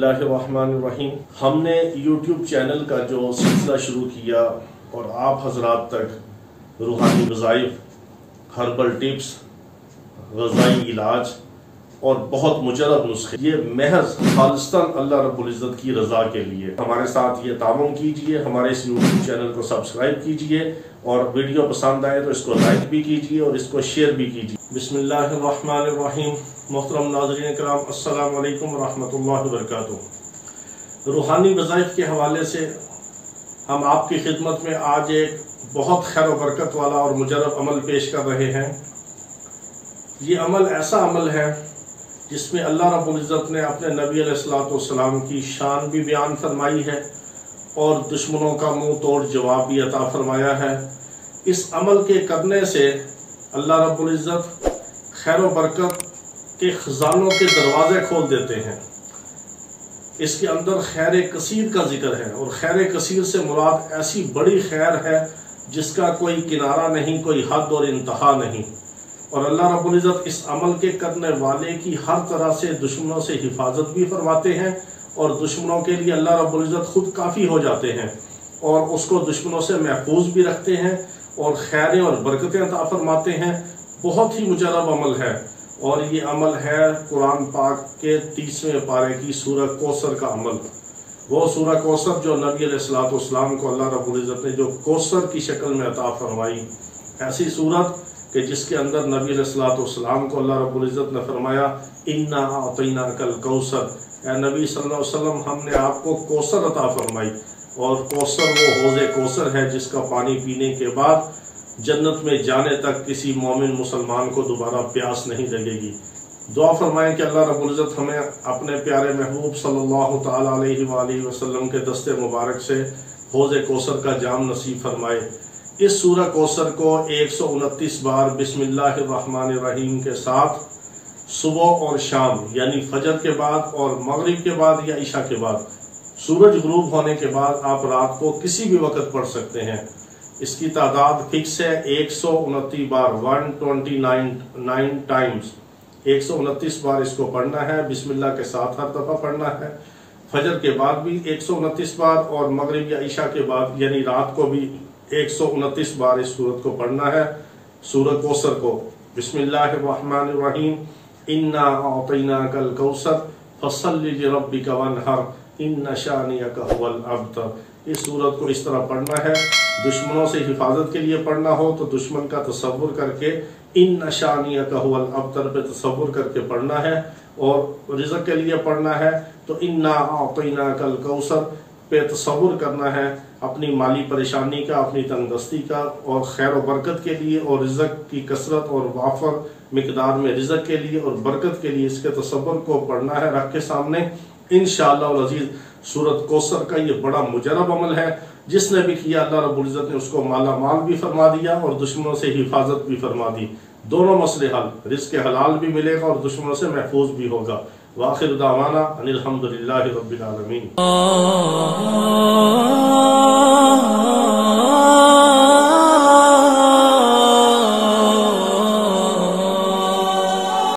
बिस्मिल्लाहिर्रहमानिर्रहीम। हमने YouTube channel का जो सिलसिला शुरू किया और आप हजरात तक रूहानी वज़ाइफ, हर्बल टिप्स, ग़ज़ाई इलाज और बहुत मुजरब नुस्खे, ये महज खालिस्तान अल्लाह रब्बुल इज़्ज़त की रज़ा के लिए। हमारे साथ ये तामुन कीजिए, हमारे इस YouTube चैनल को सब्सक्राइब कीजिए और वीडियो पसंद आए तो इसको लाइक भी कीजिए और इसको शेयर भी कीजिए। बिस्मिल्लाहिर्रहमानिर्रहीम। मोहतरम नाज़रीन किराम, अस्सलामु अलैकुम वरहमतुल्लाहि वबरकातुहू। रूहानी वज़ाइफ के हवाले से हम आपकी खिदमत में आज एक बहुत खैर व बरकत वाला और मुजरब अमल पेश कर रहे हैं। ये अमल ऐसा अमल है जिसमें अल्लाह रब्बुल इज़्ज़त ने अपने नबी अलैहिस्सलातु वस्सलाम की शान भी बयान फरमाई है और दुश्मनों का मुंह तोड़ जवाब भी अता फरमाया है। इस अमल के करने से अल्लाह रब्बुल इज़्ज़त खैर व बरकत के खजानों के दरवाजे खोल देते हैं। इसके अंदर खैर कसीर का जिक्र है और खैर कसीर से मुराद ऐसी बड़ी खैर है जिसका कोई किनारा नहीं, कोई हद और इंतहा नहीं। और अल्लाह रब्बुल इज़्ज़त इस अमल के करने वाले की हर तरह से दुश्मनों से हिफाजत भी फरमाते हैं और दुश्मनों के लिए अल्लाह रब्बुल इज़्ज़त खुद काफ़ी हो जाते हैं और उसको दुश्मनों से महफूज भी रखते हैं और खैरें और बरकतें अता फरमाते हैं। बहुत ही मुजरब अमल है और ये अमल है कुरान पाक के 30वें पारे की सूरह कौसर का अमल। वो सूरह कौसर जो नबी अलैहिस्सलातु वस्सलाम को अल्लाह रब्बुल इज़्ज़त ने जो कौसर की शक्ल में अता फरमाई, ऐसी सूरत कि जिसके अंदर नबी अलैहिस्सलातु वस्सलाम को अल्लाह रब्बुल इज़्ज़त ने फरमाया, इन्ना अतैनाकल कौसर, ए नबी सल्लल्लाहु अलैहि वसल्लम हमने आपको कौसर अता फरमाई। और कौसर वो हौज़े कौसर है जिसका पानी पीने के बाद जन्नत में जाने तक किसी मोमिन मुसलमान को दोबारा प्यास नहीं लगेगी। दुआ फरमाएं कि अल्लाह रब्बुल इज़्ज़त हमें अपने प्यारे महबूब सल्लल्लाहु तआला अलैहि वसल्लम के दस्ते मुबारक से हौज़े कौसर का जाम नसीब फरमाए। इस सूरह कौसर को 129 बार बिस्मिल्लाहिर्रहमानिर्रहीम के साथ सुबह और शाम यानी फजर के बाद और मगरिब के बाद या इशा के बाद, सूरज गुरूब होने के बाद आप रात को किसी भी वक्त पढ़ सकते हैं। इसकी तादाद फिक्स है 129 बार, 129 टाइम्स 129 बार इसको पढ़ना है। बिस्मिल्लाह के साथ हर दफ़ा पढ़ना है। फजर के बाद भी 129 बार और मगरिब या इशा के बाद यानी रात को भी 129 बार इस सूरत को पढ़ना है, सूरह कौसर को। बिस्मिल्लाहिर्रहमानिर्रहीम। इन्ना अतैनाकल कौसर फसल्लि लिरब्बिका वन्हर इन्ना शानियका हुवल अब्तर। इस सूरत को इस तरह पढ़ना है। दुश्मनों से हिफाजत के लिए पढ़ना हो तो दुश्मन का तसव्वुर करके इन्ना शानियका हुवल अब्तर पे तसव्वुर करके पढ़ना है। और रिज़्क़ के लिए पढ़ना है तो इन्ना अतैनाकल कौसर पे तसव्वुर करना है अपनी माली परेशानी का, अपनी तंगदस्ती का और खैर व बरकत के लिए और रिज़्क़ की कसरत और वाफर मिकदार में रिज़्क़ के लिए और बरकत के लिए इसके तसव्वुर को पढ़ना है रख के सामने। इंशाअल्लाह अज़ीज़ सूरत कौसर का ये बड़ा मुजरब अमल है। जिसने भी किया अल्लाह रब्बुल इज़्ज़त ने उसको माला माल भी फरमा दिया और दुश्मनों से हिफाजत भी फरमा दी। दोनों मसले हल, रिज़्क़ हलाल भी मिलेगा और दुश्मनों से महफूज भी होगा। वाखिर दावाना अनिल हम्दुलिल्लाहि रब्बिल आलमीन।